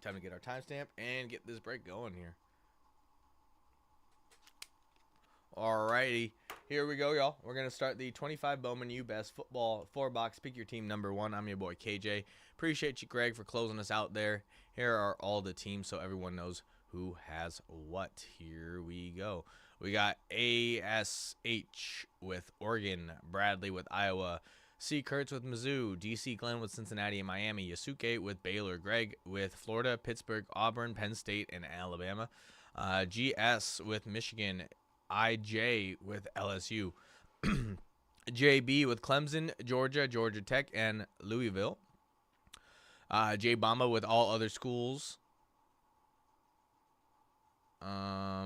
Time to get our timestamp and get this break going here. Alrighty, here we go, y'all. We're gonna start the 25 Bowman U Best Football 4-box. Pick your team number 1. I'm your boy KJ. Appreciate you, Greg, for closing us out there. Here are all the teams so everyone knows who has what. Here we go. We got ASH with Oregon, Bradley with Iowa, C. Kurtz with Mizzou, DC Glenn with Cincinnati and Miami, Yasuke with Baylor, Greg with Florida, Pittsburgh, Auburn, Penn State, and Alabama, GS with Michigan, IJ with LSU, JB with Clemson, Georgia, Georgia Tech, and Louisville, J Bamba with all other schools. Yeah,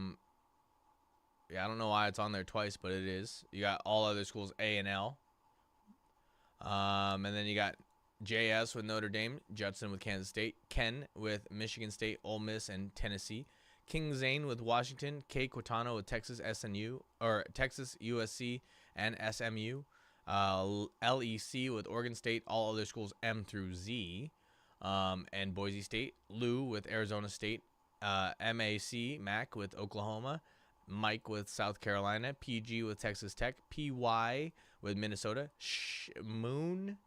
I don't know why it's on there twice, but it is. You got all other schools, A and L. And then you got JS with Notre Dame, Judson with Kansas State, Ken with Michigan State, Ole Miss, and Tennessee, King Zane with Washington, K. Quintano with Texas SNU or Texas USC and SMU, LEC with Oregon State, all other schools M through Z, and Boise State, Lou with Arizona State, Mac with Oklahoma, Mike with South Carolina, PG with Texas Tech, PY with Minnesota, Moon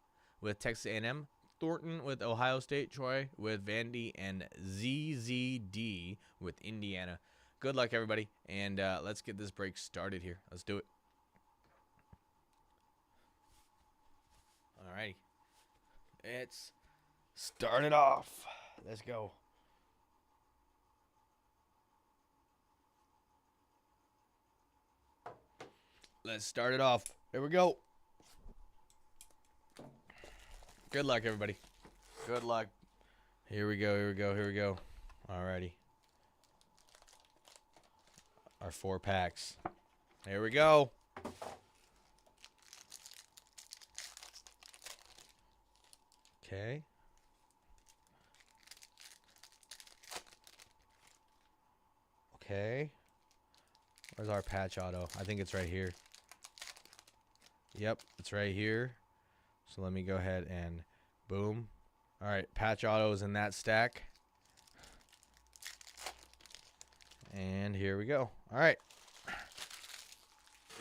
with Texas A&M, Thornton with Ohio State, Troy with Vandy, and ZZD with Indiana. Good luck, everybody, and let's get this break started here. Let's do it. All righty. It's started off. Let's go. Let's start it off. Here we go. Good luck, everybody. Good luck. Here we go, here we go, here we go. Alrighty. Our 4 packs. Here we go. Okay. Okay. Where's our patch auto? I think it's right here. Yep, it's right here. So let me go ahead and boom. All right, patch auto is in that stack. And here we go. All right.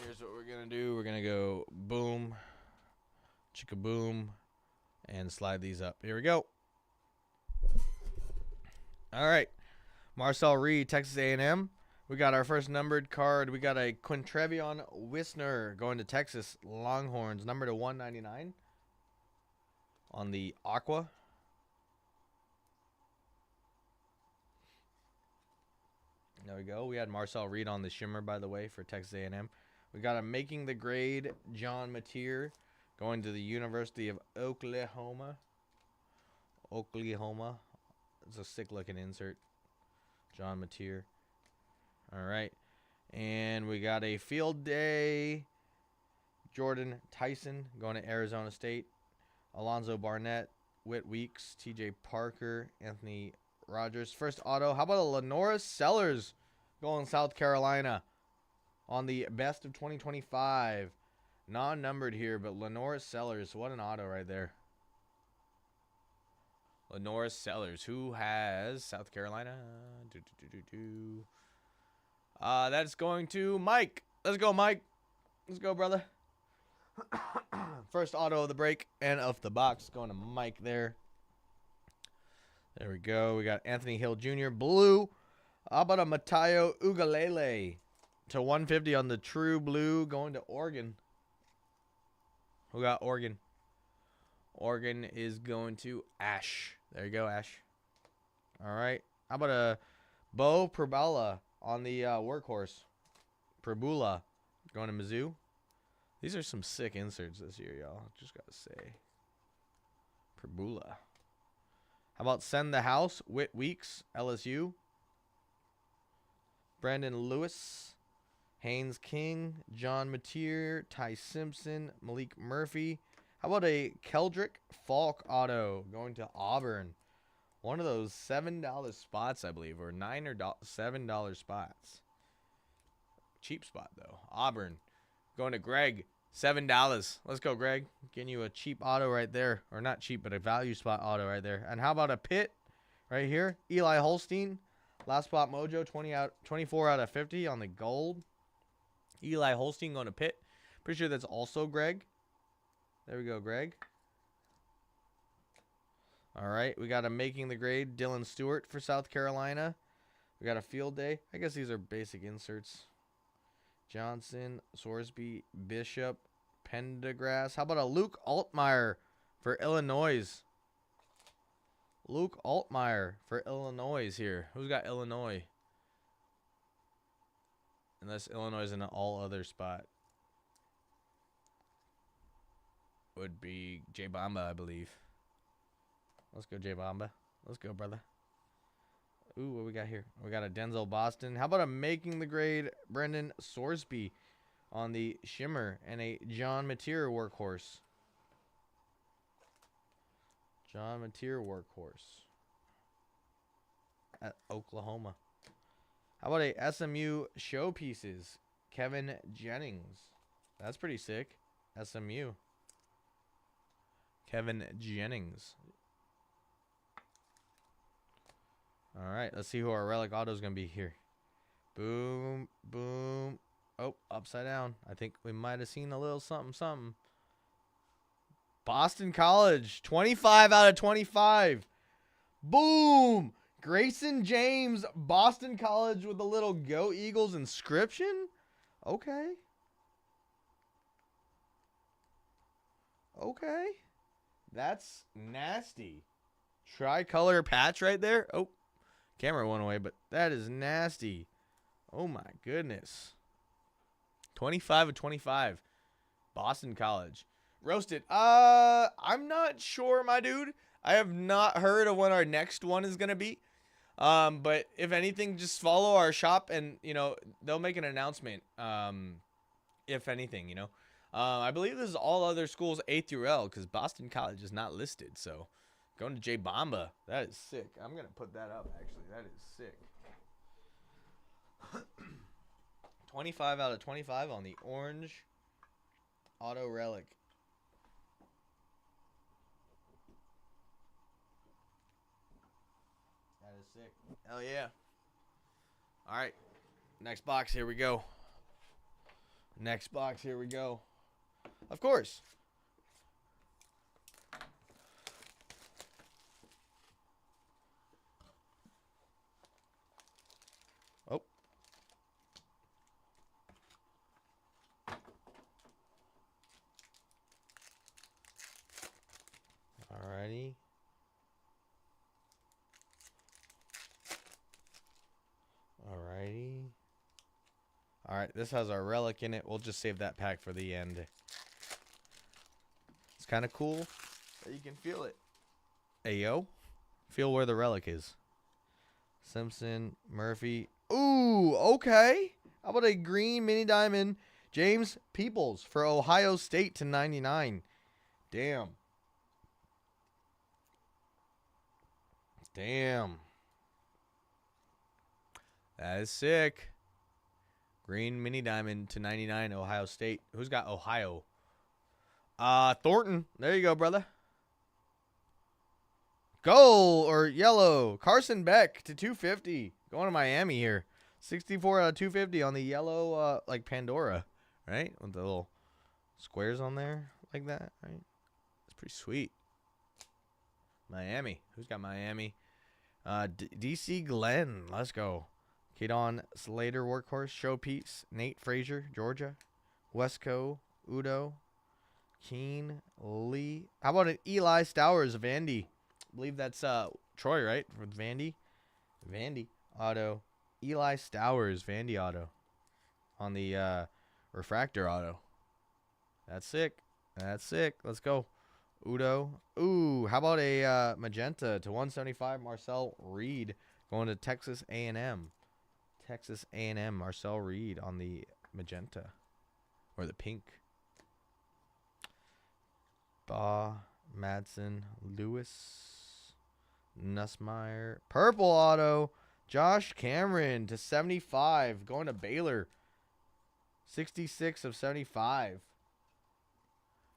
Here's what we're going to do. We're going to go boom, chicka boom, and slide these up. Here we go. All right. Marcel Reed, Texas A&M. We got our first numbered card. We got a Quintrevion Wisner going to Texas Longhorns, number to 199 on the Aqua. There we go. We had Marcel Reed on the Shimmer, by the way, for Texas A&M. We got a Making the Grade John Mateer going to the University of Oklahoma. Oklahoma. It's a sick-looking insert. John Mateer. All right. And we got a Field Day Jordan Tyson going to Arizona State. Alonzo Barnett, Whit Weeks, TJ Parker, Anthony Rogers. First auto. How about a Lenora Sellers going South Carolina on the best of 2025. Non-numbered here, but Lenora Sellers. What an auto right there. Lenora Sellers. Who has South Carolina? That's going to Mike. Let's go, Mike. Let's go, brother. First auto of the break and of the box going to Mike there. There we go. We got Anthony Hill Jr. Blue. How about a Matayo Ugalele to 150 on the True Blue going to Oregon. Who got Oregon? Oregon is going to Ash. There you go, Ash. All right. How about a Bo Prabala on the Workhorse? Prabula going to Mizzou. These are some sick inserts this year, y'all. Just got to say. Prabula. How about Send the House? Whit Weeks, LSU. Brandon Lewis. Haynes King. John Mateer. Ty Simpson. Malik Murphy. How about a Keldrick Falk auto going to Auburn? One of those $7 spots, I believe, or $9 or $7 spots. Cheap spot, though. Auburn going to Greg. $7. Let's go, Greg. Getting you a cheap auto right there. Or not cheap, but a value spot auto right there. And how about a Pitt right here. Eli Holstein. Last spot mojo, 24 out of 50 on the gold. Eli Holstein going to Pitt. Pretty sure that's also Greg. There we go, Greg. All right, we got a making the grade, Dylan Stewart for South Carolina. We got a field day. I guess these are basic inserts. Johnson, Sorsby, Bishop, Pendergrass. How about a Luke Altmaier for Illinois? Luke Altmaier for Illinois here. Who's got Illinois? Unless Illinois is in an all-other spot. Would be J Bamba, I believe. Let's go, J Bamba. Let's go, brother. Ooh, what we got here? We got a Denzel Boston. How about a making the grade Brendan Sorsby on the Shimmer and a John Mateer workhorse. John Mateer workhorse at Oklahoma. How about a SMU showpieces Kevin Jennings? That's pretty sick. SMU. Kevin Jennings. All right, let's see who our relic auto is going to be here. Boom, boom. Oh, upside down. I think we might have seen a little something, something. Boston College, 25 out of 25. Boom. Grayson James, Boston College with a little Go Eagles inscription. Okay. Okay. That's nasty. Tricolor patch right there. Oh. Camera went away, but that is nasty. Oh, my goodness. 25 of 25. Boston College. Roasted. I'm not sure, my dude. I have not heard of when our next one is going to be. But if anything, just follow our shop and, you know, they'll make an announcement. If anything, you know. I believe this is all other schools A through L because Boston College is not listed, so... Going to J Bamba. That is sick. I'm going to put that up, actually. That is sick. 25 out of 25 on the orange auto relic. That is sick. Hell yeah. All right. Next box. Here we go. Next box. Here we go. Of course. Oh. Alrighty. Alrighty. Alright, this has our relic in it. We'll just save that pack for the end. It's kind of cool that you can feel it. Hey, yo. Feel where the relic is. Simpson, Murphy. Ooh, okay. How about a green mini diamond? James Peoples for Ohio State to 99. Damn. Damn. That is sick. Green mini diamond to 99, Ohio State. Who's got Ohio? Thornton. There you go, brother. Gold or yellow. Carson Beck to 250. Going to Miami here. 64 out of 250 on the yellow, like Pandora, right? With the little squares on there like that, right? It's pretty sweet. Miami. Who's got Miami? DC Glenn. Let's go. Kadon Slater, workhorse, showpiece. Nate Frazier, Georgia. Wesco, Udo. Keen, Lee. How about an Eli Stowers, Vandy? I believe that's Troy, right? With Vandy. Vandy auto. Eli Stowers, Vandy auto. On the refractor auto. That's sick. That's sick. Let's go. Udo. Ooh, how about a magenta to 175, Marcel Reed. Going to Texas A&M. Texas A&M, Marcel Reed on the magenta. Or the pink. Madsen, Lewis, Nussmeier. Purple auto. Josh Cameron to 75. Going to Baylor. 66 of 75.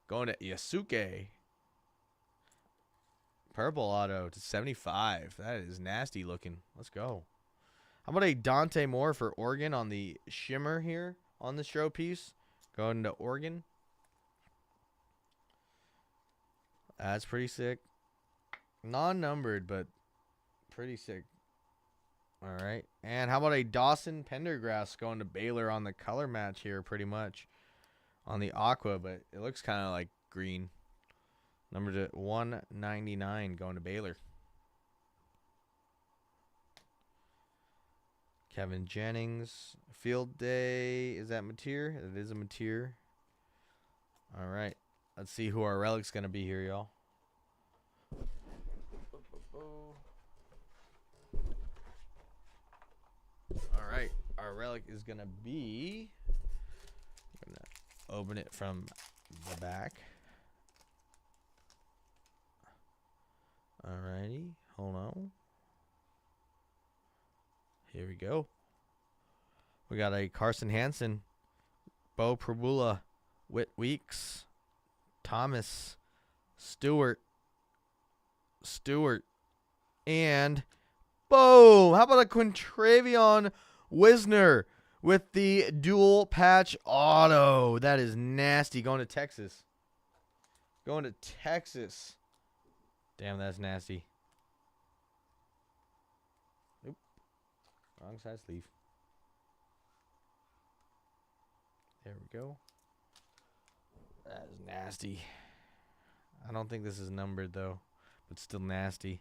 Going to Yasuke. Purple auto to 75. That is nasty looking. Let's go. How about a Dante Moore for Oregon on the shimmer here on the showpiece? Going to Oregon. That's pretty sick. Non-numbered, but pretty sick. All right. And how about a Dawson Pendergrass going to Baylor on the color match here pretty much on the aqua, but it looks kind of like green. Number to 199 going to Baylor. Kevin Jennings. Field day. Is that Mateer? It is a Mateer. All right. Let's see who our relic's going to be here, y'all. All right. Our relic is going to be... I'm going to open it from the back. Alrighty, hold on. Here we go. We got a Carson Hansen, Bo Prabula, Whit Weeks, Thomas, Stewart, and boom! How about a Quintravion Wisner with the dual patch auto? That is nasty. Going to Texas. Damn, that's nasty. Oop. Wrong side sleeve. There we go. That is nasty. I don't think this is numbered, though. But still nasty.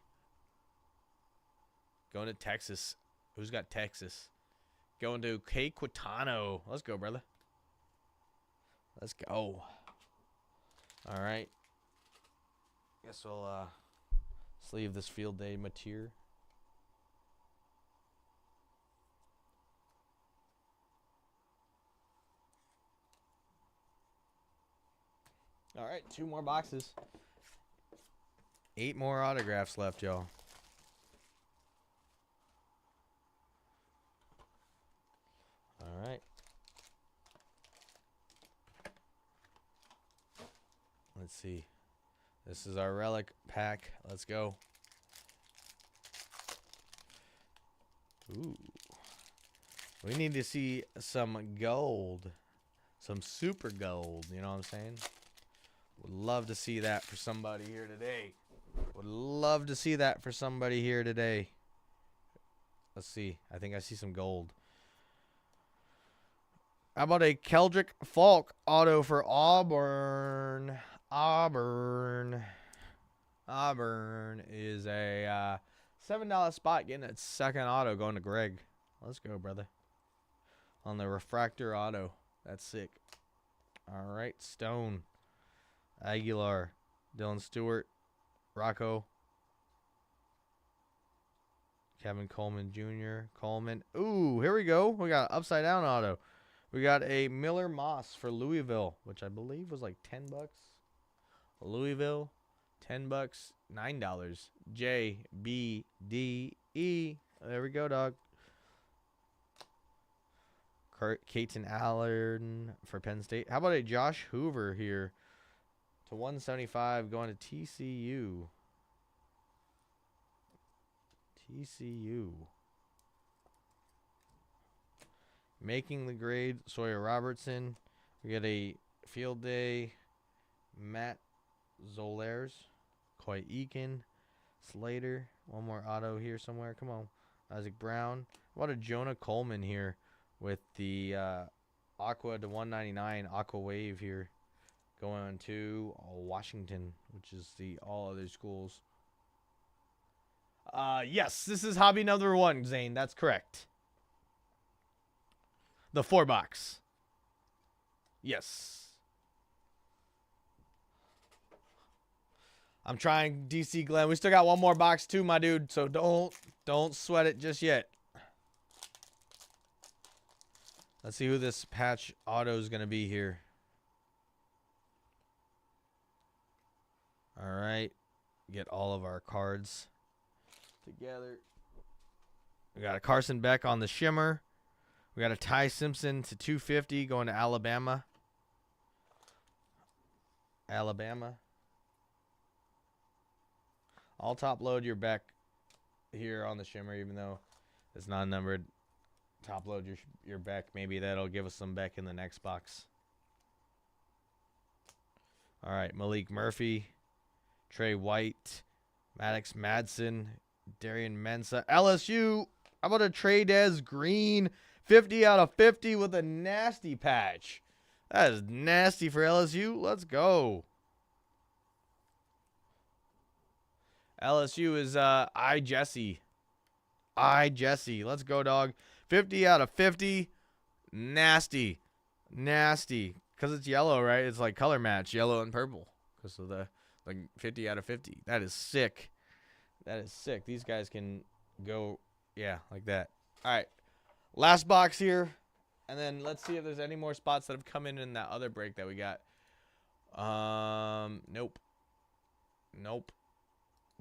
Going to Texas. Who's got Texas? Going to K. Quintano. Let's go, brother. Let's go. All right. Guess we'll sleeve this field day Mateer. All right, 2 more boxes. 8 more autographs left, y'all. All right. Let's see. This is our relic pack. Let's go. Ooh. We need to see some gold. Some super gold. You know what I'm saying? Would love to see that for somebody here today. Let's see. I think I see some gold. How about a Keldrick Falk auto for Auburn? Auburn is a $7 spot getting its second auto going to Greg. Let's go, brother. On the refractor auto. That's sick. All right, Stone. Aguilar. Dylan Stewart. Rocco. Kevin Coleman Jr. Coleman. Ooh, here we go. We got an upside down auto. We got a Miller Moss for Louisville, which I believe was like $10. Louisville, $10, $9. J B D E. There we go, dog. Caton Allard for Penn State. How about a Josh Hoover here to 175 going to TCU? Making the grade, Sawyer Robertson. We got a field day, Matt Zollers, Coy Eakin, Slater. One more auto here somewhere. Come on. Isaac Brown. What a Jonah Coleman here with the Aqua to 199 Aqua Wave here. Going to Washington, which is the all other schools. Yes, this is hobby number 1, Zane. That's correct. The 4-box. Yes. I'm trying, DC Glenn. We still got one more box too, my dude. So don't sweat it just yet. Let's see who this patch auto is going to be here. All right. Get all of our cards together. We got a Carson Beck on the shimmer. We got a Ty Simpson to 250 going to Alabama. I'll top load your Beck here on the shimmer, even though it's not numbered. Top load your Beck. Maybe that'll give us some Beck in the next box. All right, Malik Murphy, Trey White, Maddox Madsen, Darian Mensah, LSU. How about a Trey Des Green, 50 out of 50 with a nasty patch? That is nasty for LSU. Let's go. LSU is Jesse. Jesse. Let's go, dog. 50 out of 50. Nasty. Nasty. Because it's yellow, right? It's like color match, yellow and purple. Because of the, like, 50 out of 50. That is sick. That is sick. These guys can go, yeah, like that. All right. Last box here. And then let's see if there's any more spots that have come in that other break that we got. Nope. Nope.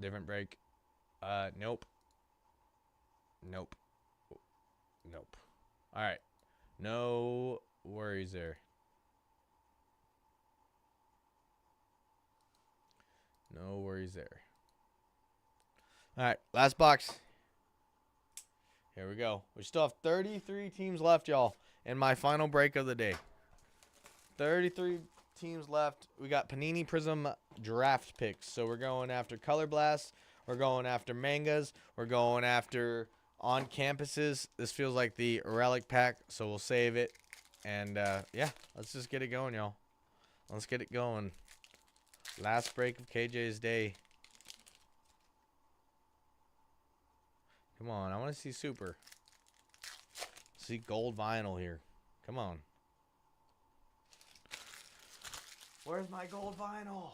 Different break. Nope. Nope. Nope. All right. No worries there. No worries there. All right. Last box. Here we go. We still have 33 teams left, y'all, in my final break of the day. 33 teams left. We got Panini Prism draft picks. So we're going after Color Blast. We're going after mangas. We're going after on campuses. This feels like the relic pack, so we'll save it. And, yeah, let's just get it going, y'all. Let's get it going. Last break of KJ's day. Come on, I want to see super. See gold vinyl here. Come on. Where's my gold vinyl?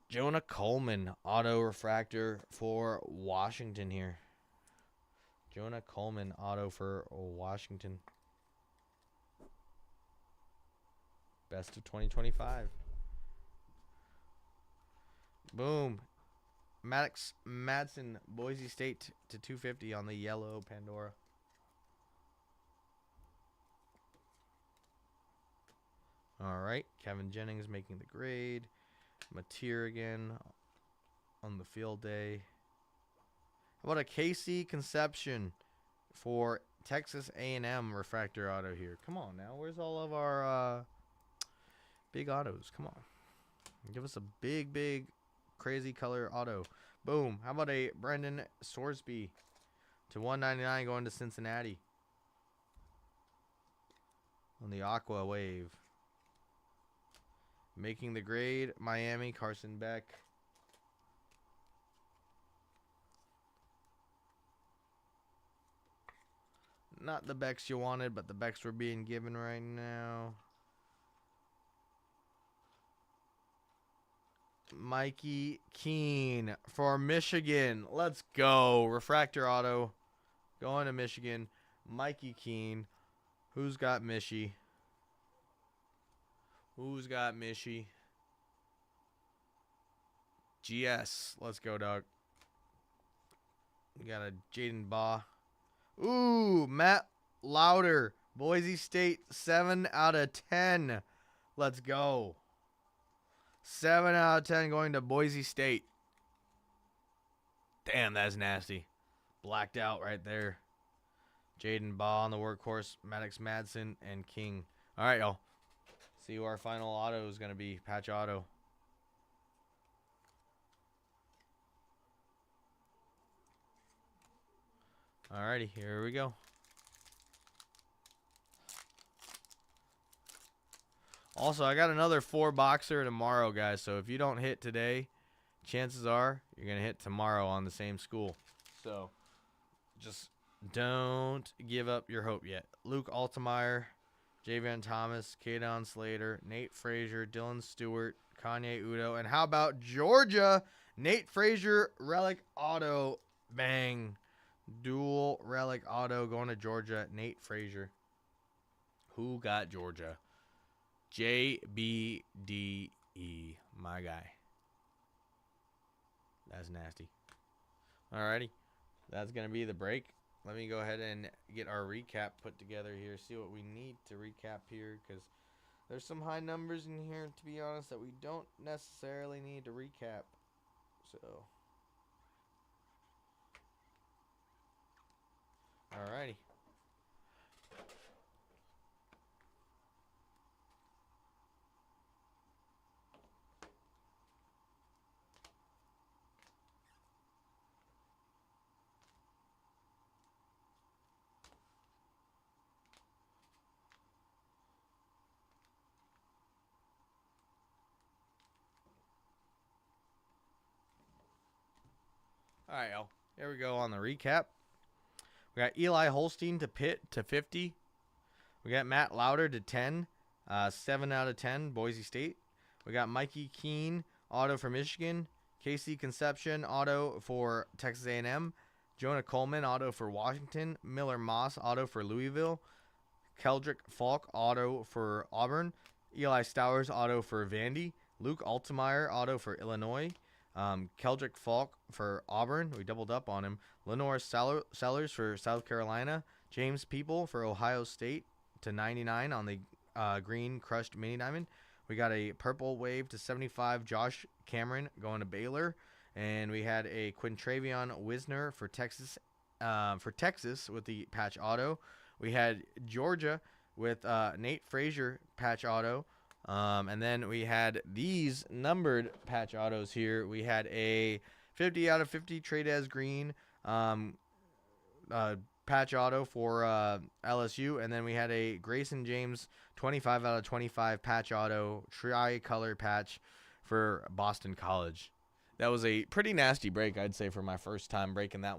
Jonah Coleman, auto refractor for Washington here. Jonah Coleman, auto for Washington. Best of 2025. Boom. Maddox Madsen, Boise State to 250 on the yellow Pandora. All right. Kevin Jennings making the grade. Mateer again on the field day. How about a KC Conception for Texas A&M refractor auto here? Come on now. Where's all of our big autos? Come on. Give us a big, big, crazy color auto. Boom. How about a Brendan Sorsby to 199 going to Cincinnati on the Aqua Wave. Making the grade, Miami, Carson Beck. Not the Becks you wanted, but the Becks we're being given right now. Mikey Keene for Michigan. Let's go. Refractor auto. Going to Michigan. Mikey Keene. Who's got Michi? Who's got Michi? GS. Let's go, dog. We got a Jaden Baugh. Ooh, Matt Lauder. Boise State, 7 out of 10. Let's go. 7 out of 10 going to Boise State. Damn, that's nasty. Blacked out right there. Jaden Baugh on the workhorse. Maddox Madsen and King. All right, y'all. See who our final auto is going to be. Patch auto. Alrighty, here we go. Also, I got another 4-boxer tomorrow, guys. So if you don't hit today, chances are you're going to hit tomorrow on the same school. So just don't give up your hope yet. Luke Altemeyer, Javan Thomas, Kadon Slater, Nate Frazier, Dylan Stewart, Kanye Udo. And how about Georgia? Nate Frazier, relic auto. Bang. Dual relic auto going to Georgia. Nate Frazier. Who got Georgia? JBDE, my guy. That's nasty. Alrighty. That's going to be the break. Let me go ahead and get our recap put together here. See what we need to recap here, because There's some high numbers in here, to be honest, that we don't necessarily need to recap. So, alrighty. Alright, y'all. Here we go on the recap. We got Eli Holstein to Pitt to 50. We got Matt Lauder to 10. 7 out of 10, Boise State. We got Mikey Keene, auto for Michigan. Casey Conception, auto for Texas A&M. Jonah Coleman, auto for Washington. Miller Moss, auto for Louisville. Keldrick Falk, auto for Auburn. Eli Stowers, auto for Vandy. Luke Altemeyer, auto for Illinois. Keldrick Falk for Auburn. We doubled up on him. Lenore Sellers for South Carolina. James People for Ohio State to 99 on the green crushed mini diamond. We got a purple wave to 75. Josh Cameron going to Baylor. And we had a Quintravion Wisner for Texas with the patch auto. We had Georgia with Nate Frazier patch auto. And then we had these numbered patch autos here. We had a 50 out of 50 trade as green patch auto for LSU. And then we had a Grayson James 25 out of 25 patch auto tri-color patch for Boston College. That was a pretty nasty break, I'd say, for my first time breaking that one.